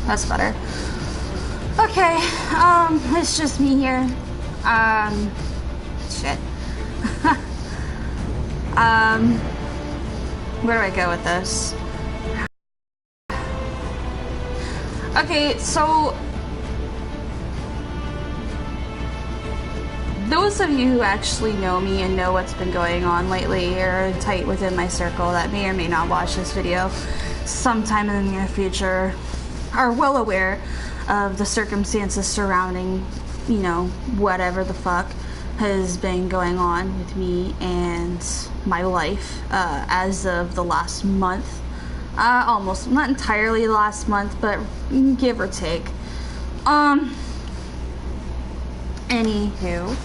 That's better. Okay, it's just me here. Shit. Where do I go with this? Okay, so those of you who actually know me and know what's been going on lately or tight within my circle that may or may not watch this video sometime in the near future are well aware of the circumstances surrounding, you know, whatever the fuck has been going on with me and my life as of the last month. Almost, not entirely last month, but give or take. Anywho,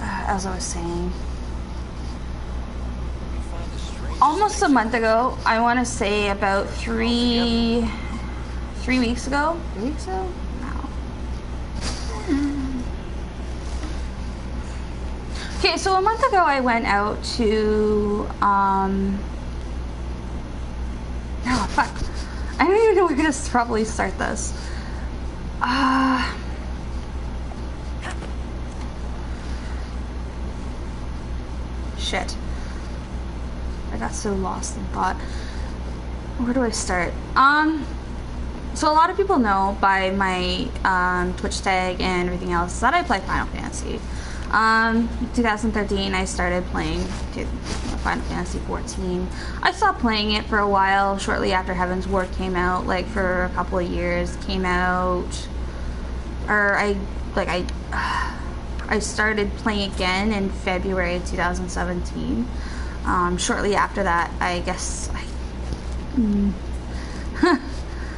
as I was saying, almost a month ago, I want to say about three weeks ago? 3 weeks ago? No. Okay, so a month ago I went out to, oh, fuck. I don't even know where to probably start this. Shit. I got so lost in thought. Where do I start? So a lot of people know by my Twitch tag and everything else that I play Final Fantasy. 2013 I started playing Final Fantasy 14. I stopped playing it for a while shortly after Heaven's Ward came out, like for a couple of years. Came out, or I started playing again in February 2017. Shortly after that, I guess I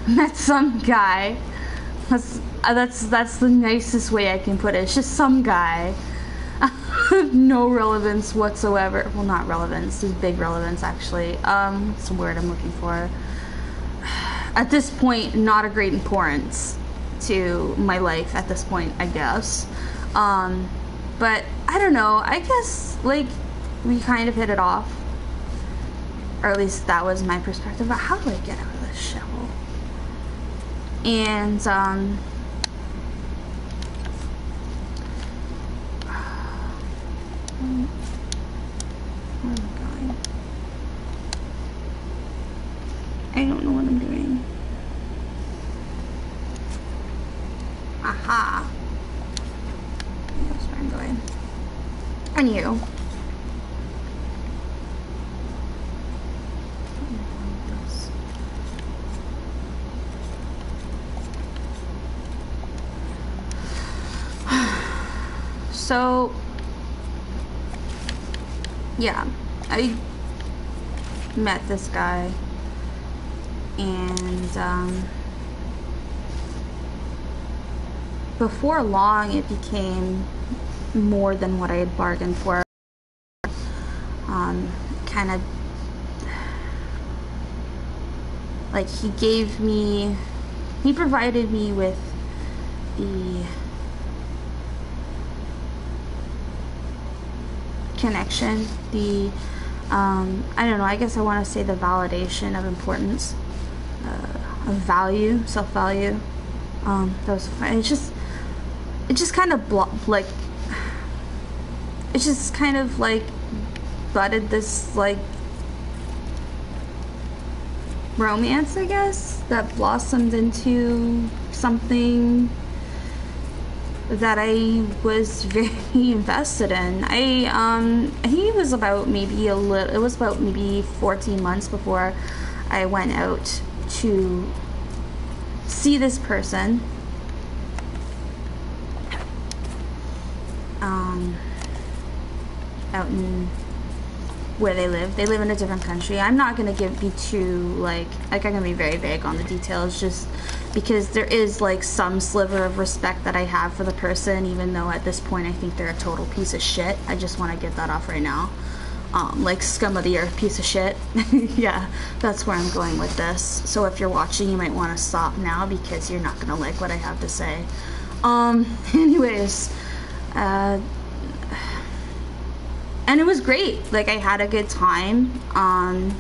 met some guy. That's the nicest way I can put it. It's just some guy. No relevance whatsoever. Well, not relevance. There's big relevance, actually. What's the word I'm looking for? At this point, not a great importance to my life at this point, I guess. But I don't know. I guess, like, we kind of hit it off. Or at least that was my perspective. But how do I get out of this shovel? And, where am I going? I don't know what I'm doing. Aha. That's where I'm going. And you. So, yeah, I met this guy, and before long it became more than what I had bargained for. Kind of like he provided me with the connection, the I don't know, I guess I want to say the validation of importance, of value, self-value. That was fine. It just kind of budded this like romance, I guess, that blossomed into something that I was very invested in. He was about maybe 14 months before I went out to see this person. Out in where they live. They live in a different country. I'm not gonna be too like I'm gonna be very vague on the details, just because there is like some sliver of respect that I have for the person, even though at this point I think they're a total piece of shit. I just want to get that off right now. Like scum of the earth piece of shit. Yeah, that's where I'm going with this. So if you're watching, you might want to stop now because you're not gonna like what I have to say. Anyways, and it was great. Like, I had a good time, and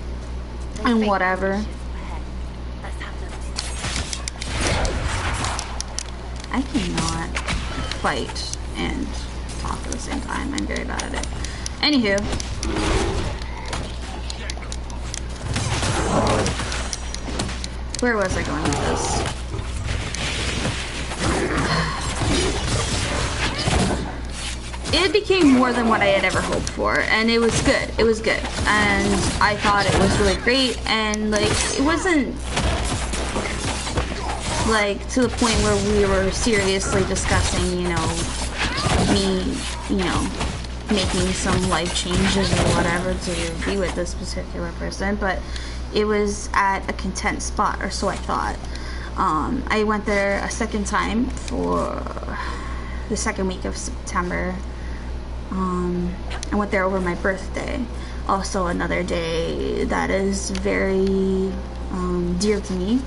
whatever. I cannot fight and talk at the same time. I'm very bad at it. Anywho. Where was I going with this? It became more than what I had ever hoped for, and it was good. It was good. And I thought it was really great, and like, it wasn't like to the point where we were seriously discussing, you know, me, you know, making some life changes or whatever to be with this particular person, but it was at a content spot, or so I thought. I went there a second time for the second week of September. I went there over my birthday. Also another day that is very dear to me.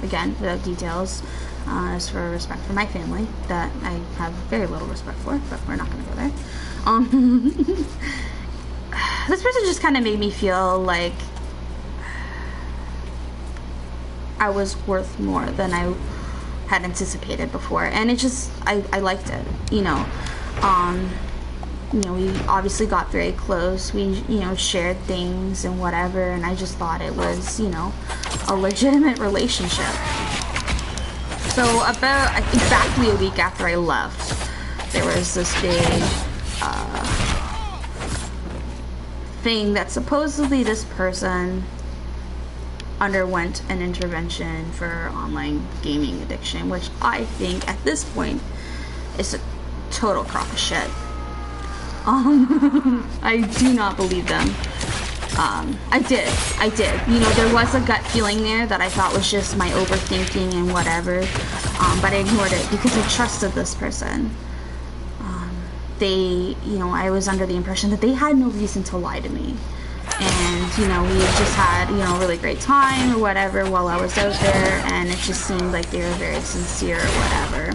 Again, without details, as for respect for my family, that I have very little respect for, but we're not going to go there. This person just kind of made me feel like I was worth more than I had anticipated before, and it just, I liked it, you know. You know, we obviously got very close. We, you know, shared things and whatever, and I just thought it was, you know, a legitimate relationship. So about exactly a week after I left, there was this big thing that supposedly this person underwent an intervention for online gaming addiction, which I think at this point is a total crock of shit. I do not believe them. I did. You know, there was a gut feeling there that I thought was just my overthinking and whatever, but I ignored it because I trusted this person. They, you know, I was under the impression that they had no reason to lie to me. And, you know, we had just had, you know, a really great time or whatever while I was out there, and it just seemed like they were very sincere or whatever.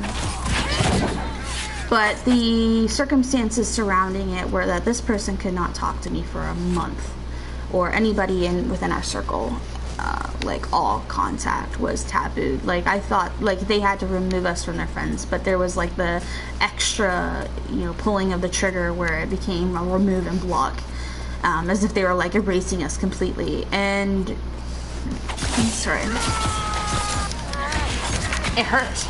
But the circumstances surrounding it were that this person could not talk to me for a month, or anybody within our circle. Like, all contact was tabooed. Like, I thought, like, they had to remove us from their friends, but there was, like, the extra, you know, pulling of the trigger where it became a remove and block, as if they were, like, erasing us completely. And, I'm sorry. It hurt.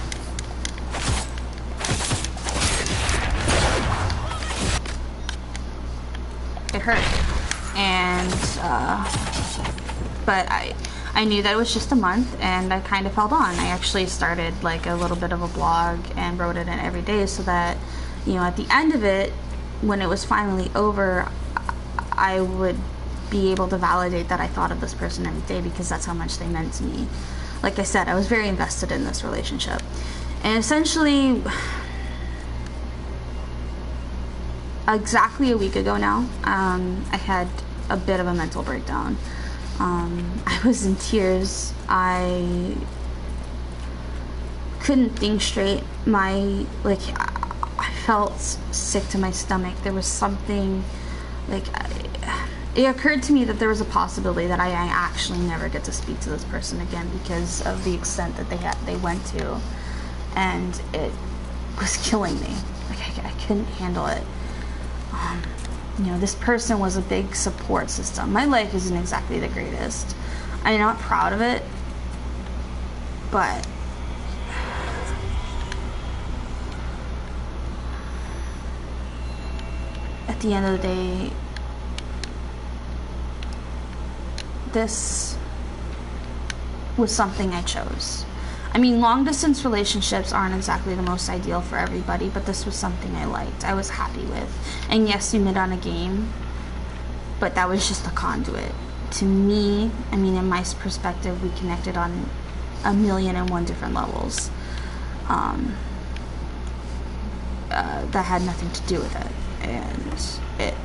It hurt. And, but I knew that it was just a month, and I kind of held on. I actually started like a little bit of a blog and wrote it in every day so that, you know, at the end of it, when it was finally over, I would be able to validate that I thought of this person every day, because that's how much they meant to me. Like I said, I was very invested in this relationship. And essentially, exactly a week ago now, I had a bit of a mental breakdown. I was in tears. I couldn't think straight. I felt sick to my stomach. There was something, like, it occurred to me that there was a possibility that I actually never get to speak to this person again because of the extent that they went to, and it was killing me. Like, I couldn't handle it. You know, this person was a big support system. My life isn't exactly the greatest. I'm not proud of it, but at the end of the day, this was something I chose. I mean, long-distance relationships aren't exactly the most ideal for everybody, but this was something I liked, I was happy with. And yes, we met on a game, but that was just a conduit. To me, I mean, in my perspective, we connected on 1,000,001 different levels. That had nothing to do with it. And it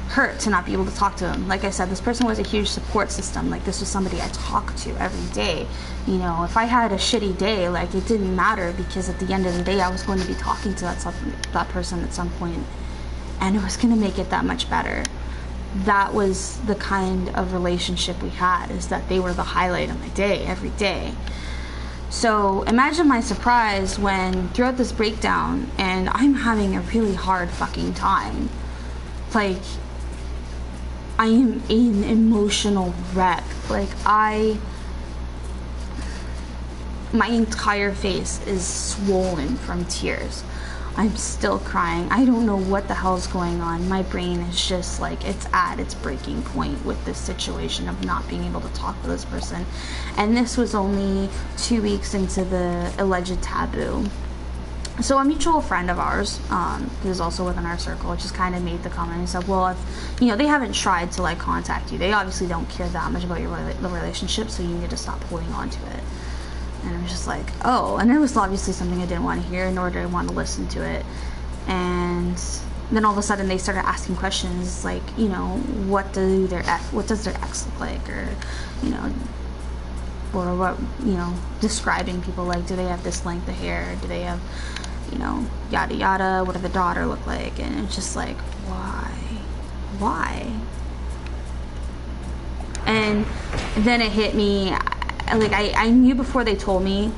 hurt to not be able to talk to him. Like I said, this person was a huge support system. Like, this was somebody I talked to every day. You know, if I had a shitty day, like, it didn't matter, because at the end of the day, I was going to be talking to that person at some point, and it was going to make it that much better. That was the kind of relationship we had, is that they were the highlight of my day every day. So imagine my surprise when throughout this breakdown, and I'm having a really hard fucking time. Like, I am an emotional wreck. Like, my entire face is swollen from tears. I'm still crying. I don't know what the hell's going on. My brain is just like, it's at its breaking point with this situation of not being able to talk to this person. And this was only 2 weeks into the alleged taboo. So a mutual friend of ours, who's also within our circle, just kind of made the comment and said, well, if, you know, they haven't tried to like contact you, they obviously don't care that much about the relationship, so you need to stop holding on to it. And I was just like, oh, and it was obviously something I didn't want to hear, nor did I want to listen to it. And then all of a sudden they started asking questions like, you know, what does their ex look like, or, you know, or what, you know, describing people like, do they have this length of hair, do they have, you know, yada yada, what does the daughter look like? And it's just like, why? And then it hit me. Like, I knew before they told me,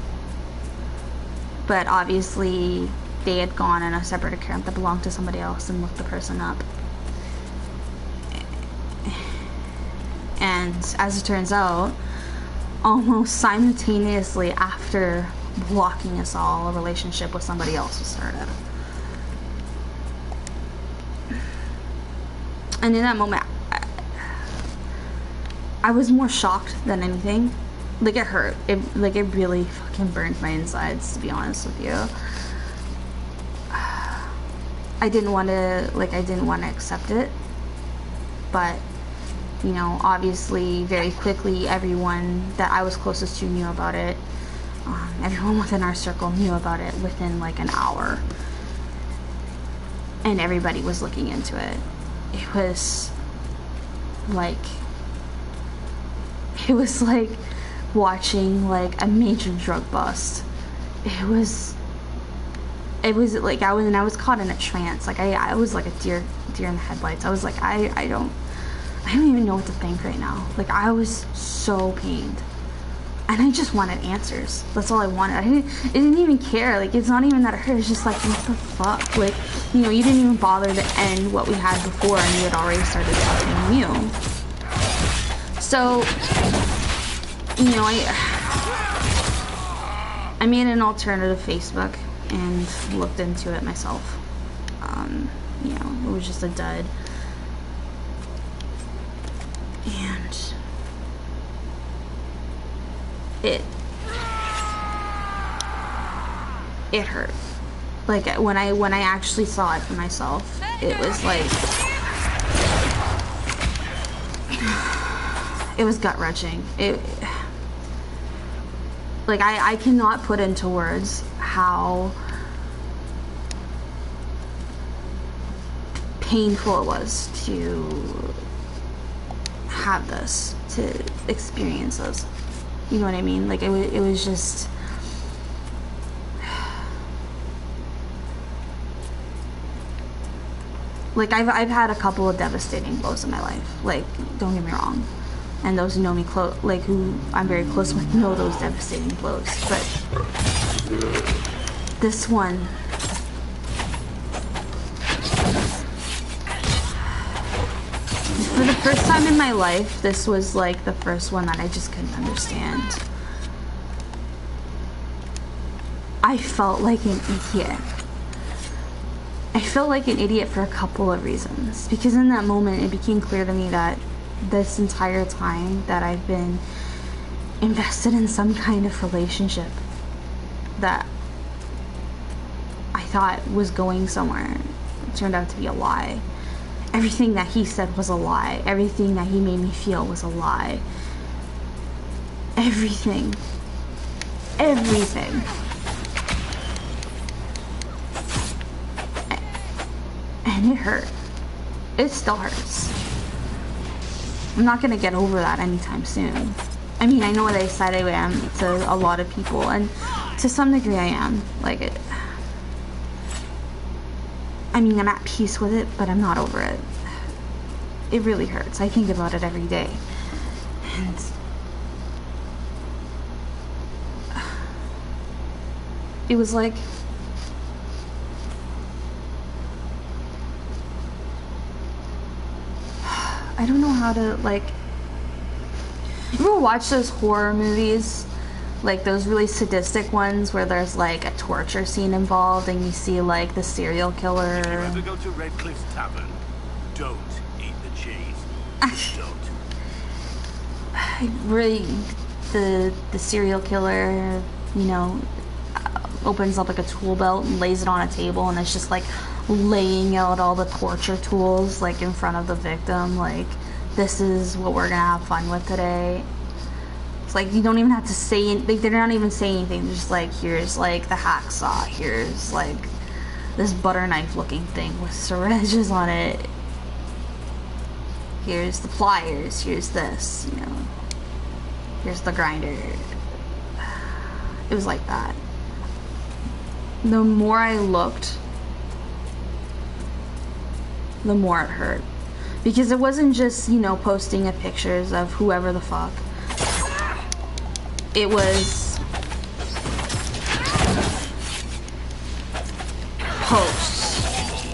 but obviously they had gone in a separate account that belonged to somebody else and looked the person up. And as it turns out, almost simultaneously after blocking us all, a relationship with somebody else was started. And in that moment, I was more shocked than anything. Like, it hurt. It really fucking burned my insides, to be honest with you. I didn't want to accept it. But, you know, obviously, very quickly, everyone that I was closest to knew about it. Everyone within our circle knew about it within, like, an hour. And everybody was looking into it. It was like watching like a major drug bust. It was like I was caught in a trance. Like I was like a deer in the headlights. I was like, I don't even know what to think right now. Like, I was so pained, and I just wanted answers. That's all I wanted. I didn't even care. Like, it's not even that it hurt. It's just like, what the fuck? Like, you know, you didn't even bother to end what we had before, and you had already started something new. So, you know, I made an alternative Facebook and looked into it myself. You know, it was just a dud. And it hurt. Like, when I actually saw it for myself, it was like, it was gut-wrenching. Like, I cannot put into words how painful it was to have this, to experience this. You know what I mean? Like, it was just, like, I've had a couple of devastating blows in my life. Like, don't get me wrong. And those who know me like, who I'm very close with, know those devastating blows. But this one, for the first time in my life, this was like the first one that I just couldn't understand. I felt like an idiot. I felt like an idiot for a couple of reasons. Because in that moment, it became clear to me that this entire time that I've been invested in some kind of relationship that I thought was going somewhere, it turned out to be a lie. Everything that he said was a lie. Everything that he made me feel was a lie. Everything. Everything. And it hurt. It still hurts. I'm not gonna get over that anytime soon. I mean, I know what I said I am to a lot of people, and to some degree I am. Like, I mean, I'm at peace with it, but I'm not over it. It really hurts. I think about it every day. And it was like, I don't know how to, like, you ever watch those horror movies, like those really sadistic ones where there's like a torture scene involved and you see like the serial killer? If you ever go to Redcliffe's Tavern, don't eat the cheese. Don't. Really, the serial killer, you know, opens up like a tool belt and lays it on a table, and it's just like laying out all the torture tools like in front of the victim, like, this is what we're gonna have fun with today. It's like you don't even have to say it, like, they're not even saying anything. They're just like, here's like the hacksaw, here's like this butter knife looking thing with syringes on it, here's the pliers, here's this, you know, here's the grinder. It was like that. The more I looked, the more it hurt. Because it wasn't just, you know, posting of pictures of whoever the fuck. It was posts,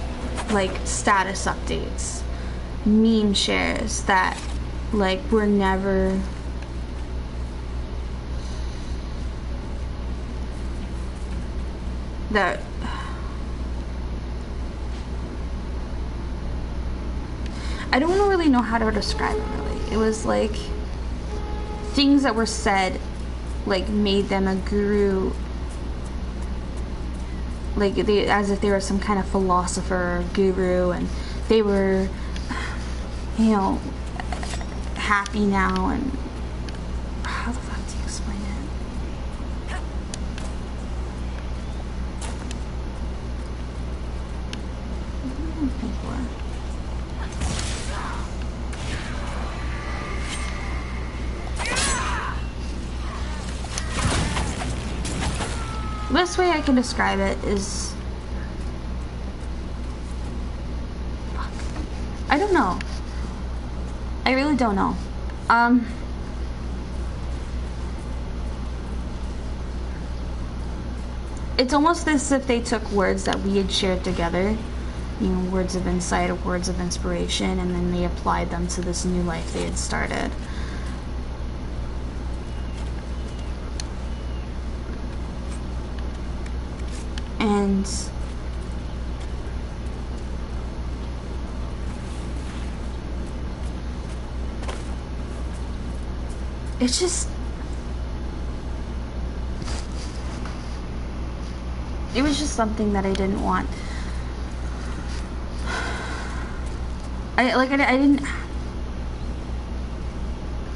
like status updates, meme shares that, like, were never that I don't really know how to describe it, really. It was like things that were said, like, made them a guru, like they, as if they were some kind of philosopher or guru, and they were, you know, happy now. And how the fuck do you explain it? The best way I can describe it is, fuck, I don't know. I really don't know. It's almost as if they took words that we had shared together, you know, words of insight or words of inspiration, and then they applied them to this new life they had started. And it's just, it was just something that I didn't want. I didn't,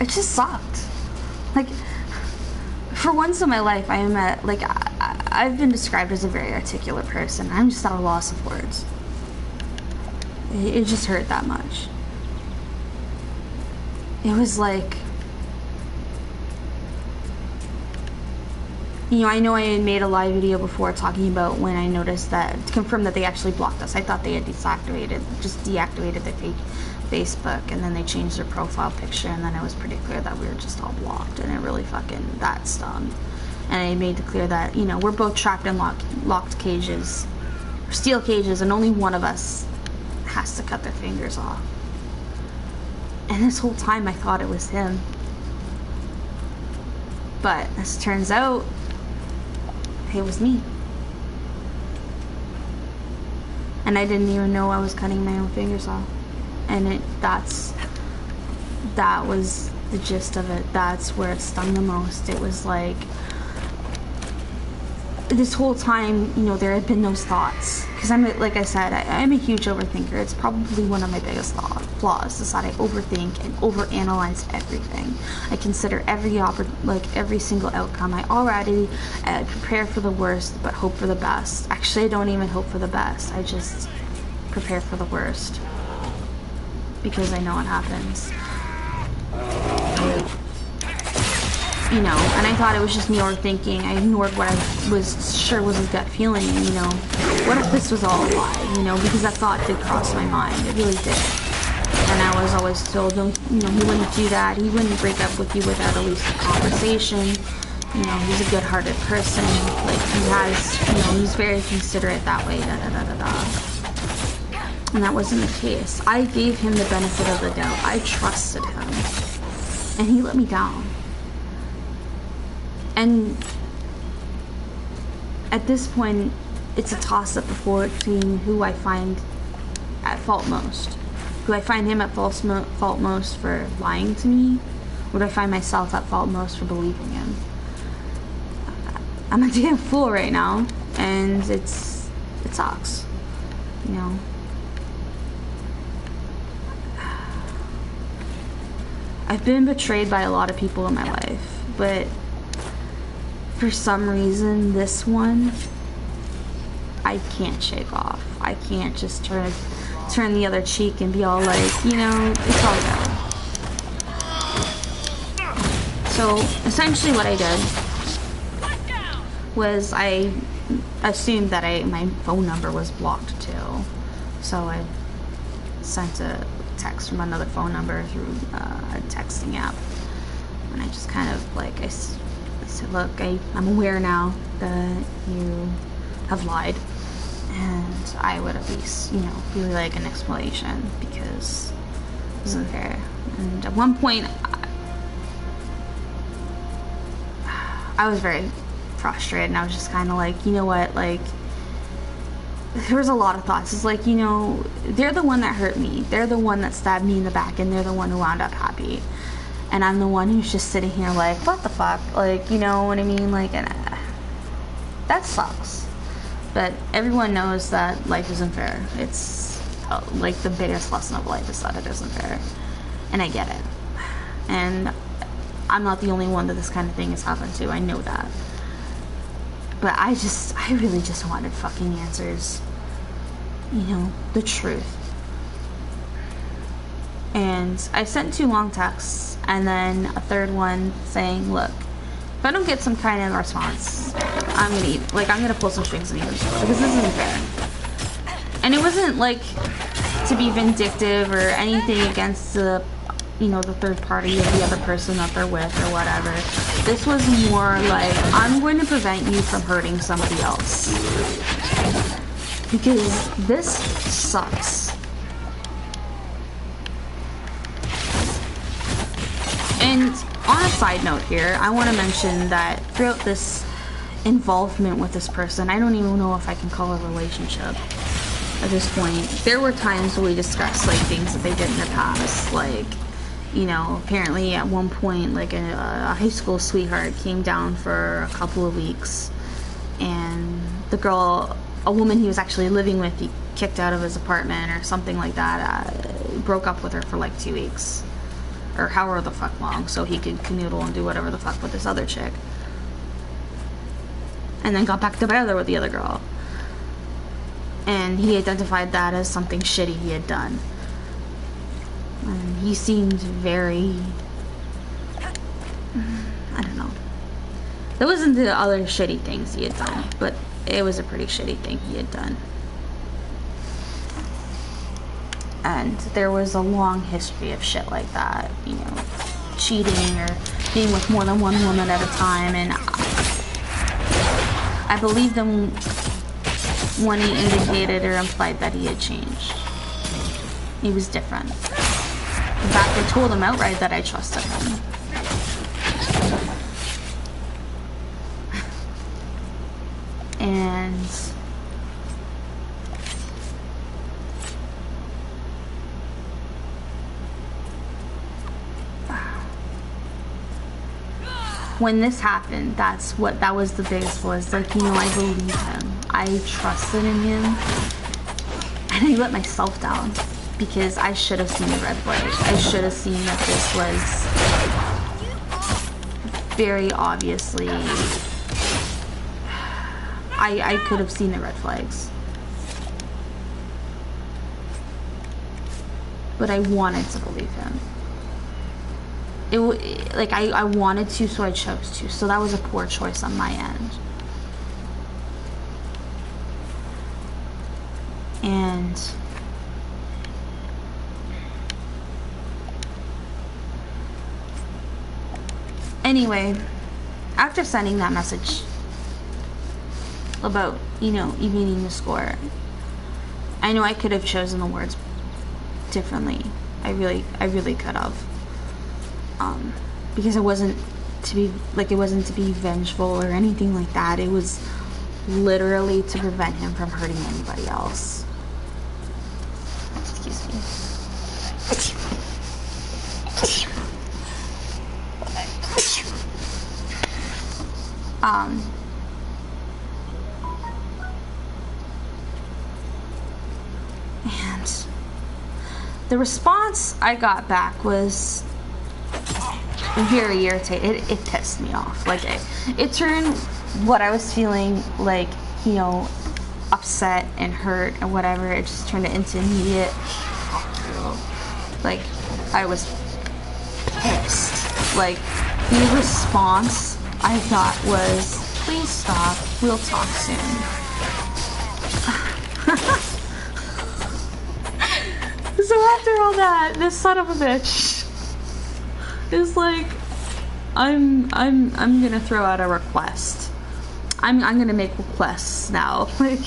it just sucked. Like, for once in my life, I am at, like, I've been described as a very articulate person. I'm just at a loss of words. It just hurt that much. It was like, you know I had made a live video before talking about when I noticed that, to confirm that they actually blocked us. I thought they had deactivated their Facebook, and then they changed their profile picture, and then it was pretty clear that we were just all blocked, and it really fucking, that stung. And I made it clear that, you know, we're both trapped in locked cages, steel cages, and only one of us has to cut their fingers off. And this whole time I thought it was him. But as it turns out, it was me. And I didn't even know I was cutting my own fingers off. And that was the gist of it. That's where it stung the most. It was like, this whole time, you know, there had been those thoughts. Because like I said, I'm a huge overthinker. It's probably one of my biggest flaws, is that I overthink and overanalyze everything. I consider every single outcome. I already prepare for the worst, but hope for the best. Actually, I don't even hope for the best. I just prepare for the worst, because I know what happens. You know, and I thought it was just me overthinking. I ignored what I was sure was his gut feeling, you know. What if this was all a lie, you know, because that thought did cross my mind. It really did. And I was always told, don't, you know, he wouldn't do that. He wouldn't break up with you without at least a conversation. You know, he's a good-hearted person. Like, he has, you know, he's very considerate that way, And that wasn't the case. I gave him the benefit of the doubt. I trusted him. And he let me down. And at this point, it's a toss-up between who I find at fault most. Do I find him at fault most for lying to me? Or do I find myself at fault most for believing him? I'm a damn fool right now, and it sucks, you know. I've been betrayed by a lot of people in my life, but for some reason, this one, I can't shake off. I can't just turn the other cheek and be all like, you know, it's all good. So essentially what I did was I assumed that my phone number was blocked too. So I sent a text from another phone number through a texting app. And I just kind of like, I said, look, I'm aware now that you have lied. And I would at least, you know, really like an explanation because it wasn't fair. And at one point, I was very frustrated, and I was just kind of like, you know what, like, there was a lot of thoughts. It's like, you know, they're the one that hurt me. They're the one that stabbed me in the back, and they're the one who wound up happy. And I'm the one who's just sitting here like, what the fuck? Like, you know what I mean? Like, and that sucks. But everyone knows that life isn't fair. It's like the biggest lesson of life is that it isn't fair. And I get it. And I'm not the only one that this kind of thing has happened to. I know that. But I really just wanted fucking answers. You know, the truth. And I sent 2 long texts and then a third one saying, look, if I don't get some kind of response, I'm gonna pull some strings in yours because this isn't fair. And it wasn't like to be vindictive or anything against the, you know, the third party or the other person that they're with or whatever. This was more like, I'm going to prevent you from hurting somebody else. Because this sucks. And on a side note here, I want to mention that throughout this involvement with this person, I don't even know if I can call it a relationship at this point. There were times where we discussed like things that they did in their past, like, you know, apparently at one point, like a high school sweetheart came down for a couple of weeks, and the girl, a woman he was actually living with, he kicked out of his apartment or something like that, broke up with her for like 2 weeks. Or however the fuck long, so he could canoodle and do whatever the fuck with this other chick. And then got back together with the other girl. And he identified that as something shitty he had done. And he seemed very... I don't know. There wasn't the other shitty things he had done, but it was a pretty shitty thing he had done. And there was a long history of shit like that, you know, cheating or being with more than one woman at a time. And I believed him when he indicated or implied that he had changed. He was different. In fact, I told him outright that I trusted him. And when this happened, that was the biggest was like, you know, I believe him. I trusted in him. And I let myself down because I should have seen the red flags. I should have seen that this was very obviously, I could have seen the red flags. But I wanted to believe him. Like, I wanted to, so I chose to. So that was a poor choice on my end. And anyway, after sending that message about, you know, evening the score, I know I could have chosen the words differently. I really could have. Because it wasn't to be vengeful or anything like that. It was literally to prevent him from hurting anybody else. Excuse me. And the response I got back was very irritated. It pissed me off. Like, it turned what I was feeling, like, you know, upset and hurt and whatever, it just turned it into immediate, like, I was pissed. Like, the response I got was, please stop, we'll talk soon. So after all that, this son of a bitch is like, I'm gonna throw out a request. I'm gonna make requests now. Like,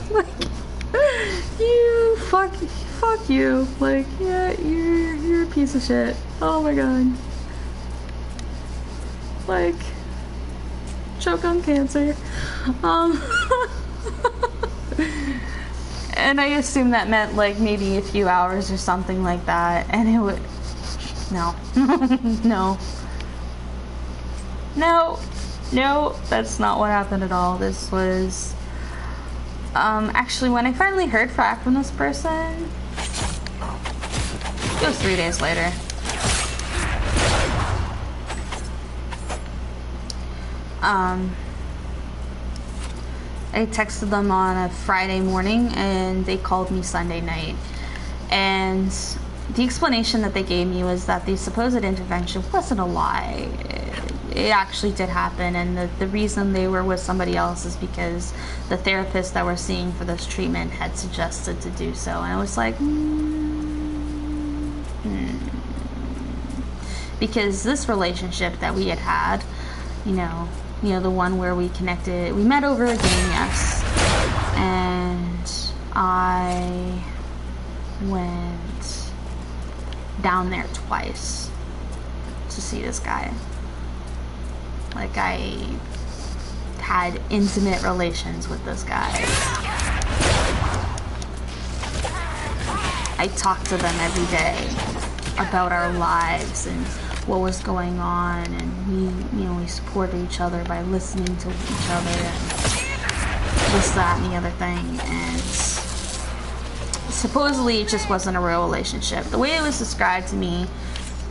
like, you fuck you. Like, yeah, you're a piece of shit. Oh my god. Like, choke on cancer. And I assume that meant like maybe a few hours or something like that, and it would, no. No, that's not what happened at all. This was, actually, when I finally heard back from this person, it was 3 days later. I texted them on a Friday morning, and they called me Sunday night. And the explanation that they gave me was that the supposed intervention wasn't a lie. It actually did happen, and the reason they were with somebody else is because the therapist that we're seeing for this treatment had suggested to do so. And I was like, because this relationship that we had, you know, the one where we connected, we met over a game, yes, and I went down there twice to see this guy. Like, I had intimate relations with this guy. I talked to them every day about our lives and what was going on, and we supported each other by listening to each other and this, that, and the other thing. And supposedly it just wasn't a real relationship. The way it was described to me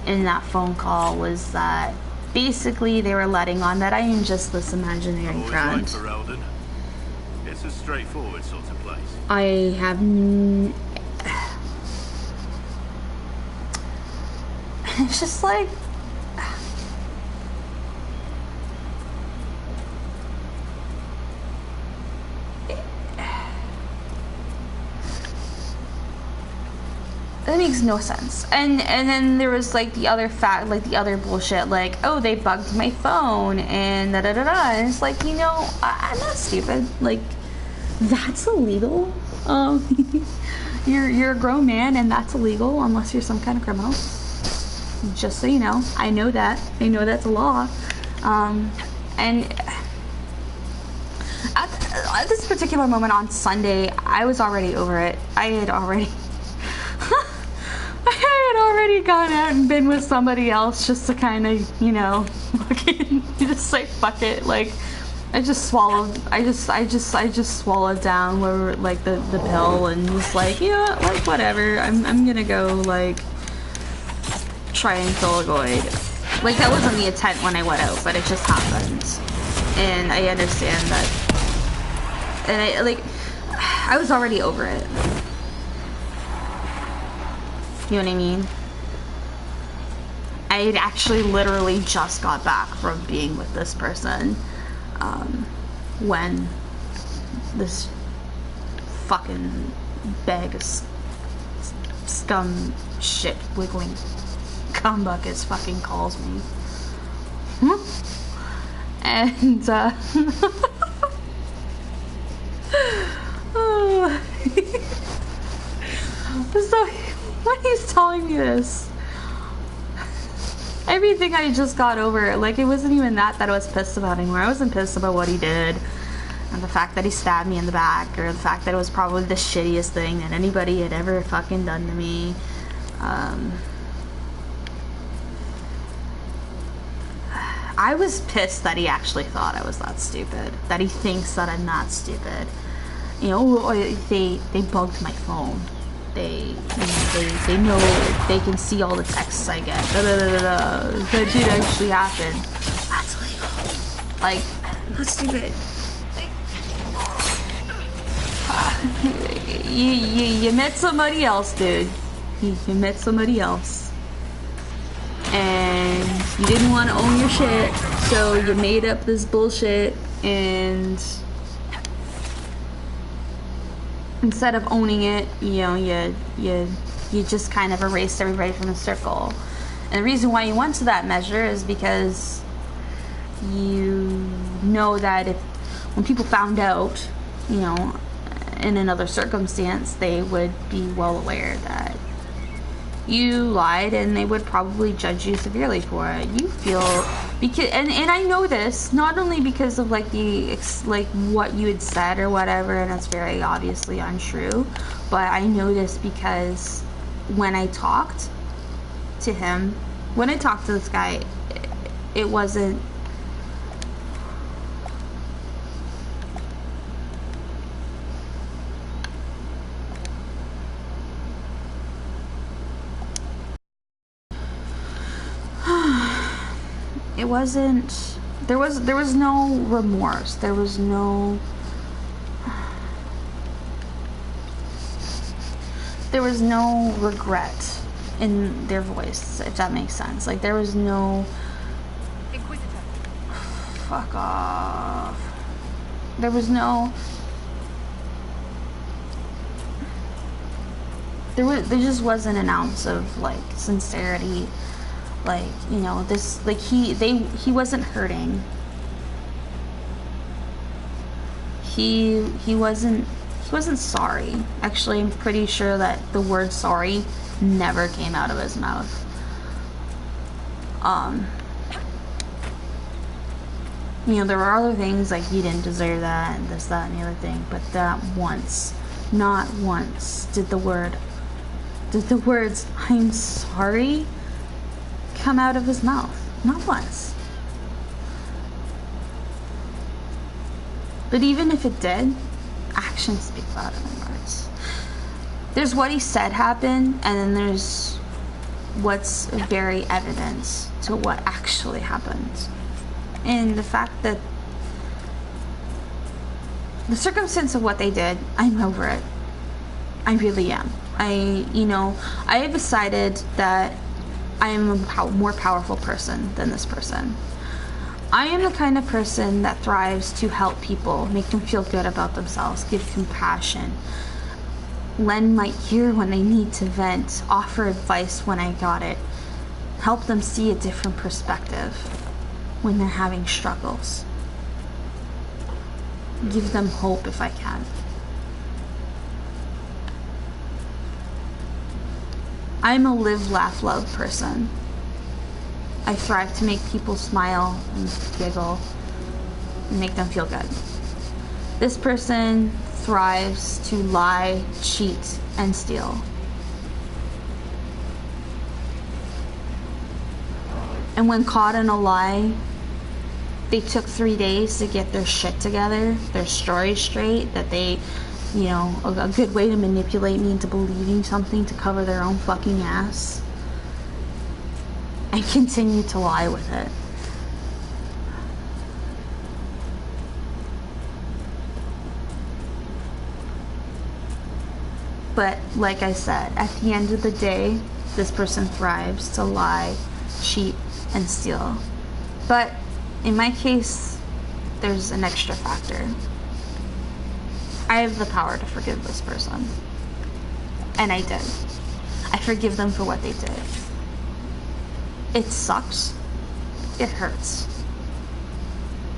in that phone call was that basically they were letting on that I am just this imaginary friend. Right for Eldon. It's a straightforward sort of place. I have it's just like, that makes no sense. And then there was like the other the other bullshit, like, oh, they bugged my phone and da da da da. And it's like, I'm not stupid. Like, that's illegal. You're a grown man, and that's illegal unless you're some kind of criminal. Just so you know, I know that. I know that's a law. And at this particular moment on Sunday, I was already over it. I had already gone out and been with somebody else just to kind of, just like, fuck it. Like, I just swallowed down like the pill and was like, like, whatever. I'm gonna go, like, try and fill a void. Like, that wasn't the intent when I went out, but it just happened. And I understand that. And I was already over it. You know what I mean? I had actually literally just got back from being with this person when this fucking bag of scum shit wiggling cum buckets fucking calls me. And so when he's telling me this, everything I just got over, like, it wasn't even that I was pissed about anymore. I wasn't pissed about what he did and the fact that he stabbed me in the back, or the fact that it was probably the shittiest thing that anybody had ever fucking done to me. I was pissed that he actually thought I was that stupid, that he thinks that I'm that stupid. You know, they bugged my phone. They know, they can see all the texts I get. That did actually happen. That's illegal. Like, that's stupid. You met somebody else, dude. You met somebody else. And you didn't want to own your shit, so you made up this bullshit, and instead of owning it, you know, you just kind of erased everybody from the circle. And the reason why you went to that measure is because you know that when people found out, you know, in another circumstance, they would be well aware that you lied, and they would probably judge you severely for it. You feel, because, and I know this not only because of like what you had said or whatever, and it's very obviously untrue, but I know this because when I talked to him, when I talked to this guy, it wasn't. It wasn't, there was no remorse, there was no regret in their voice, if that makes sense. Like, there was no Inquisitor. Fuck off. There was no, there just wasn't an ounce of like sincerity. Like, you know, this, like, he wasn't hurting. He wasn't sorry. Actually, I'm pretty sure that the word sorry never came out of his mouth. You know, there were other things like, you didn't deserve that, and this, that, and the other thing, but that once, not once, did the words, "I'm sorry," come out of his mouth. Not once. But even if it did, actions speak louder than words. There's what he said happened, and then there's what's very evident to what actually happened. And the fact that the circumstance of what they did, I'm over it. I really am. I have decided that I am a more powerful person than this person. I am the kind of person that thrives to help people, make them feel good about themselves, give compassion, lend my ear when they need to vent, offer advice when I got it, help them see a different perspective when they're having struggles, give them hope if I can. I'm a live, laugh, love person. I thrive to make people smile and giggle and make them feel good. This person thrives to lie, cheat, and steal. And when caught in a lie, they took 3 days to get their shit together, their story straight, that they, you know, a good way to manipulate me into believing something to cover their own fucking ass, and continue to lie with it. But like I said, at the end of the day, this person thrives to lie, cheat, and steal. But in my case, there's an extra factor. I have the power to forgive this person. And I did. I forgive them for what they did. It sucks. it hurts.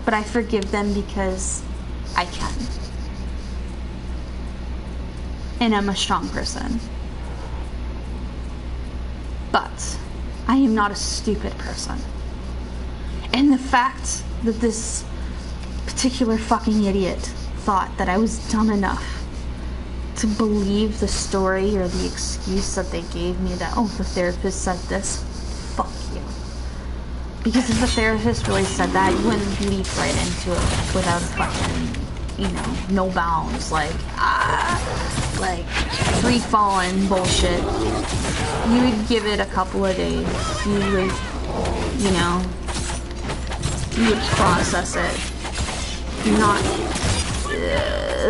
But I forgive them because I can. And I'm a strong person. But I am not a stupid person. And the fact that this particular fucking idiot thought that I was dumb enough to believe the story or the excuse that they gave me that, oh, the therapist said this, fuck you. Because if the therapist really said that, you wouldn't leap right into it without fucking, you know, no bounds, like free falling bullshit. You would give it a couple of days. You would, you know, you would process it. You're not,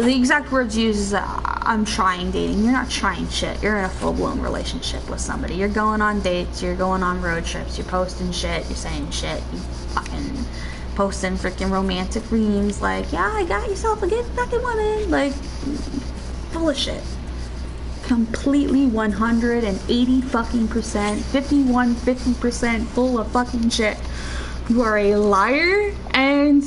the exact words used is, I'm trying dating. You're not trying shit. You're in a full-blown relationship with somebody. You're going on dates. You're going on road trips. You're posting shit. You're saying shit. You fucking posting freaking romantic reams like, yeah, I got yourself a good fucking woman. Like, full of shit. Completely 180 fucking percent, 50% full of fucking shit. You are a liar and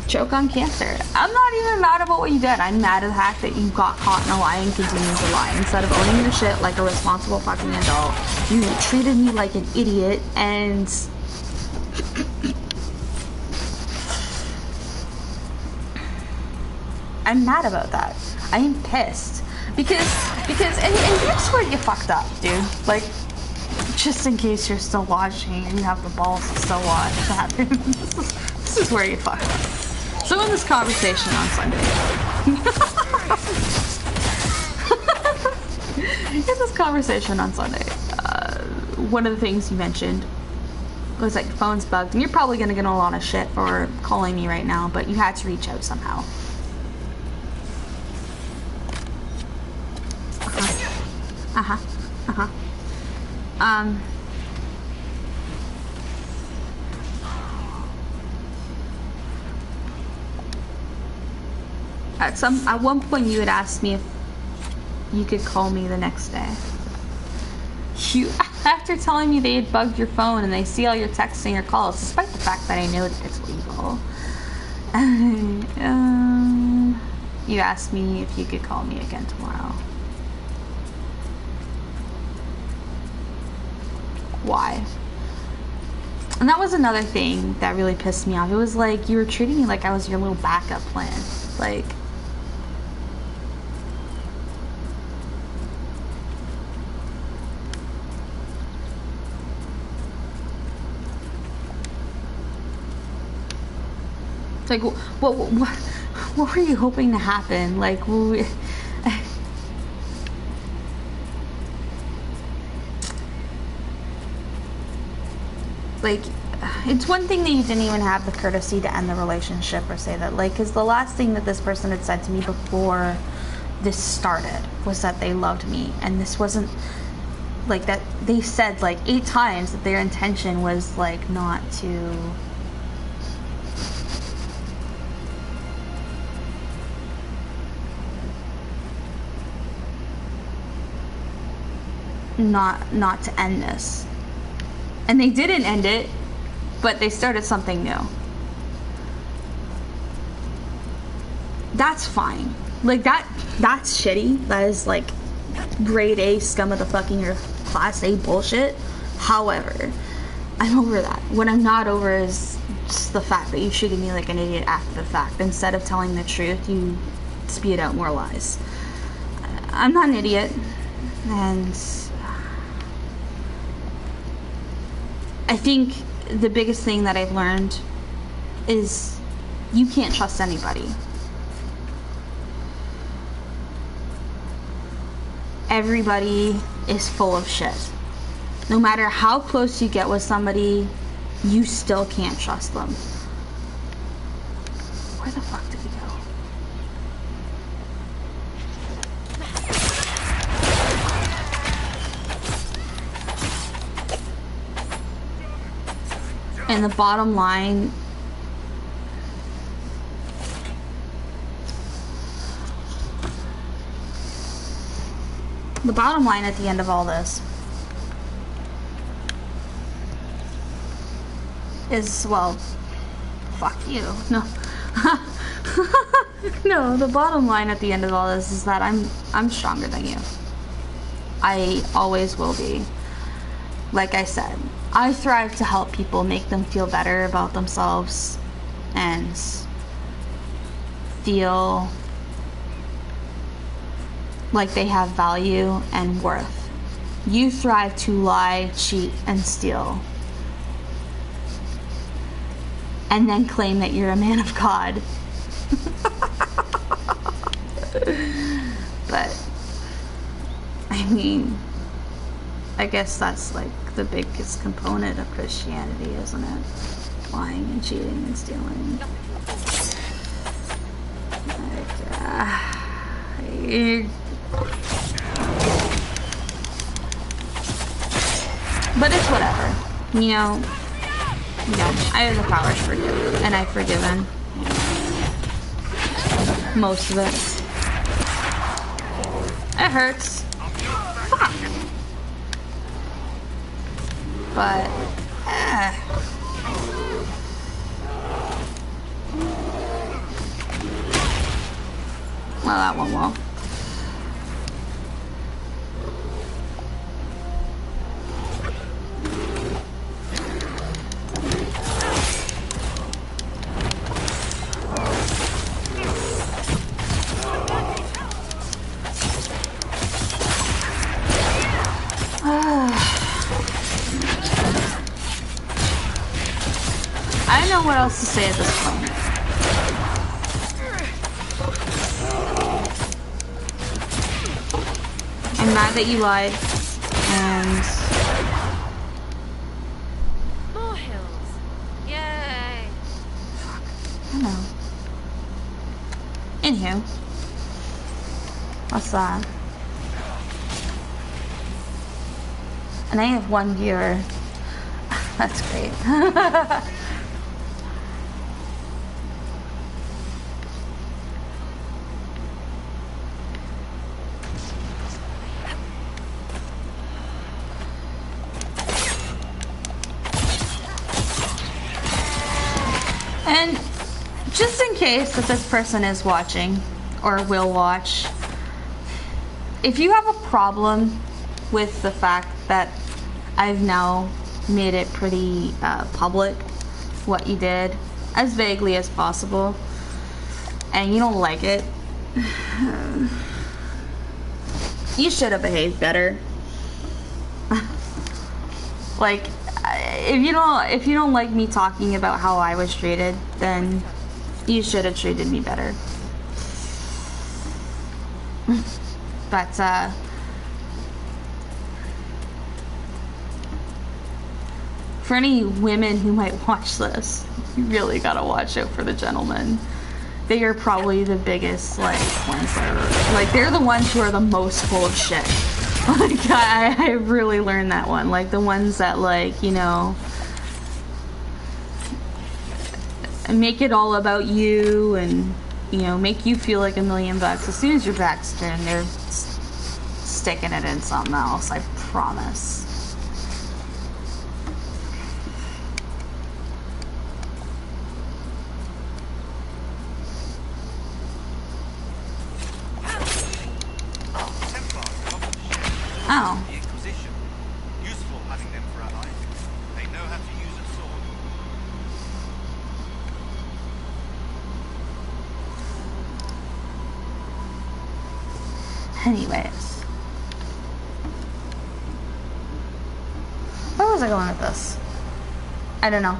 choke on cancer. I'm not even mad about what you did. I'm mad at the fact that you got caught in a lie and continued to lie. Instead of owning your shit like a responsible fucking adult, you treated me like an idiot, and I'm mad about that. I am pissed. Because and here's where you fucked up, dude. Like, just in case you're still watching and you have the balls to still watch that, this is where you fucked up. So in this conversation on Sunday, one of the things you mentioned was like, phone's bugged, and you're probably gonna get a lot of shit for calling me right now, but you had to reach out somehow. At one point you had asked me if you could call me the next day. After telling me they had bugged your phone and they see all your texts and your calls, despite the fact that I know that it's legal. You asked me if you could call me again tomorrow. Why? And that was another thing that really pissed me off. It was like you were treating me like I was your little backup plan. Like, it's like, what were you hoping to happen? Like, like, it's one thing that you didn't even have the courtesy to end the relationship or say that, like, because the last thing that this person had said to me before this started was that they loved me, and this wasn't, like, that they said, like, 8 times that their intention was, like, not to not to end this. And they didn't end it, but they started something new. That's fine. Like, that's shitty. That is, like, grade A scum of the fucking earth, class A bullshit. However, I'm over that. What I'm not over is just the fact that you treated me like an idiot after the fact. Instead of telling the truth, you spewed out more lies. I'm not an idiot, and I think the biggest thing that I've learned is you can't trust anybody. Everybody is full of shit. No matter how close you get with somebody, you still can't trust them. Where the fuck did he go? And the bottom line, at the end of all this is, well, fuck you. No. No, the bottom line at the end of all this is that I'm stronger than you. I always will be. Like I said, I thrive to help people, make them feel better about themselves and feel like they have value and worth. You thrive to lie, cheat, and steal. And then claim that you're a man of God. But, I mean, I guess that's like the biggest component of Christianity, isn't it? Lying and cheating and stealing. But it's whatever. You know, I have the power to forgive, and I've forgiven most of it. It hurts. Fuck. But, well, that went well. I don't know what else to say at this point. I'm mad that you lied, and more hills. Yay! fuck, I know. Anywho, what's that? And I have one viewer. That's great. And just in case that this person is watching or will watch, if you have a problem with the fact that I've now made it pretty public what you did, as vaguely as possible, and you don't like it, you should have behaved better. Like, if you don't like me talking about how I was treated, then you should have treated me better. But for any women who might watch this, you really gotta watch out for the gentlemen. They are probably the biggest, like, ones that are, like, they're the ones who are the most full of shit. Like, I really learned that one. Like, the ones that, like, you know, make it all about you and, you know, make you feel like $1,000,000. As soon as your back's turned, they're sticking it in something else, I promise. Oh. The Inquisition. Useful having them for allies. They know how to use a sword. Anyways. Where was I going with this? I don't know.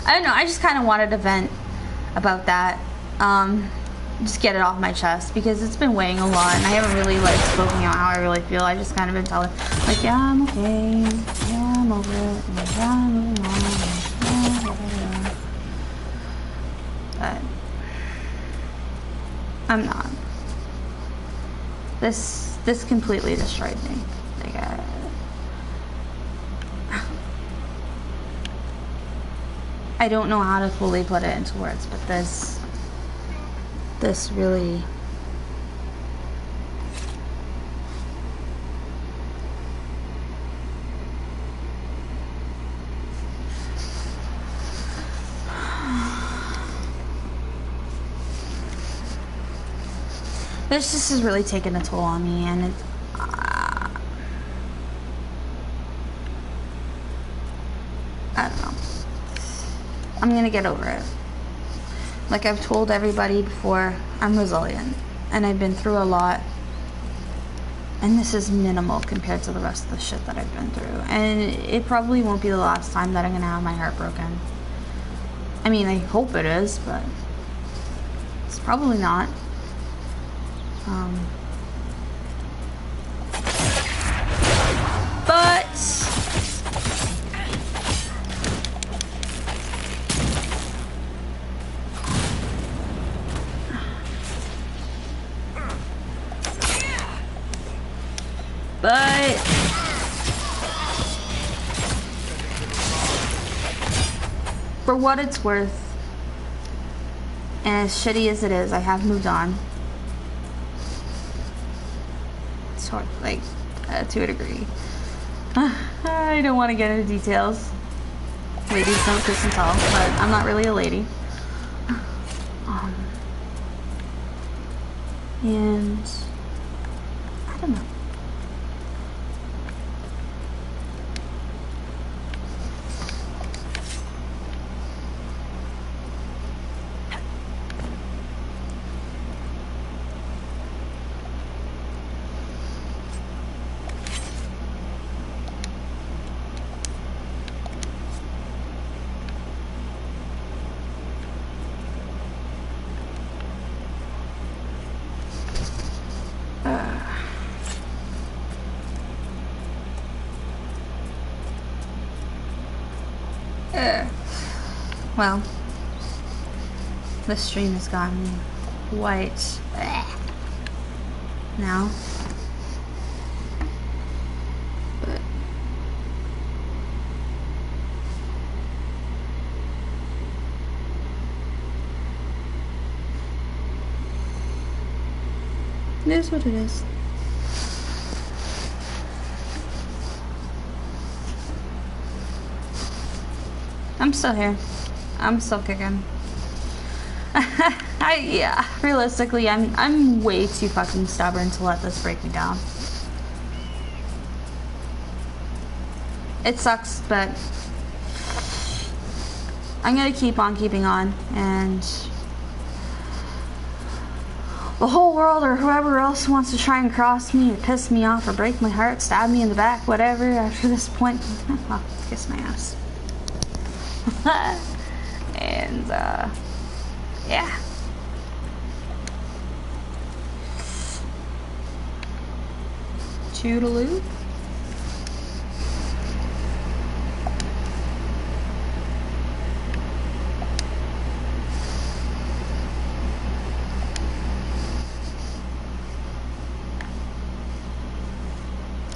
I just kind of wanted to vent about that. Just get it off my chest because it's been weighing a lot and I haven't really like spoken out how I really feel. I just kind of been telling like, yeah, I'm okay, yeah, I'm over it, yeah, I'm moving on, yeah, but I'm not. This completely destroyed me. Like, I don't know how to fully put it into words, but this really This just is really taking a toll on me, and it, I don't know. I'm gonna get over it. Like I've told everybody before, I'm resilient, and I've been through a lot, and this is minimal compared to the rest of the shit that I've been through, and it probably won't be the last time that I'm gonna have my heart broken. I mean, I hope it is, but it's probably not. But for what it's worth, and as shitty as it is, I have moved on. Sort of, like, to a degree. I don't want to get into details. Ladies don't kiss and tell, but I'm not really a lady. And I don't know. Well, the stream has gotten quite now. But it is what it is. I'm still here. I'm still kicking. Yeah, realistically, I'm way too fucking stubborn to let this break me down. It sucks, but I'm gonna keep on keeping on, and the whole world or whoever else wants to try and cross me or piss me off or break my heart, stab me in the back, whatever, after this point, well, kiss my ass. And yeah. Toodaloo.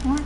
What?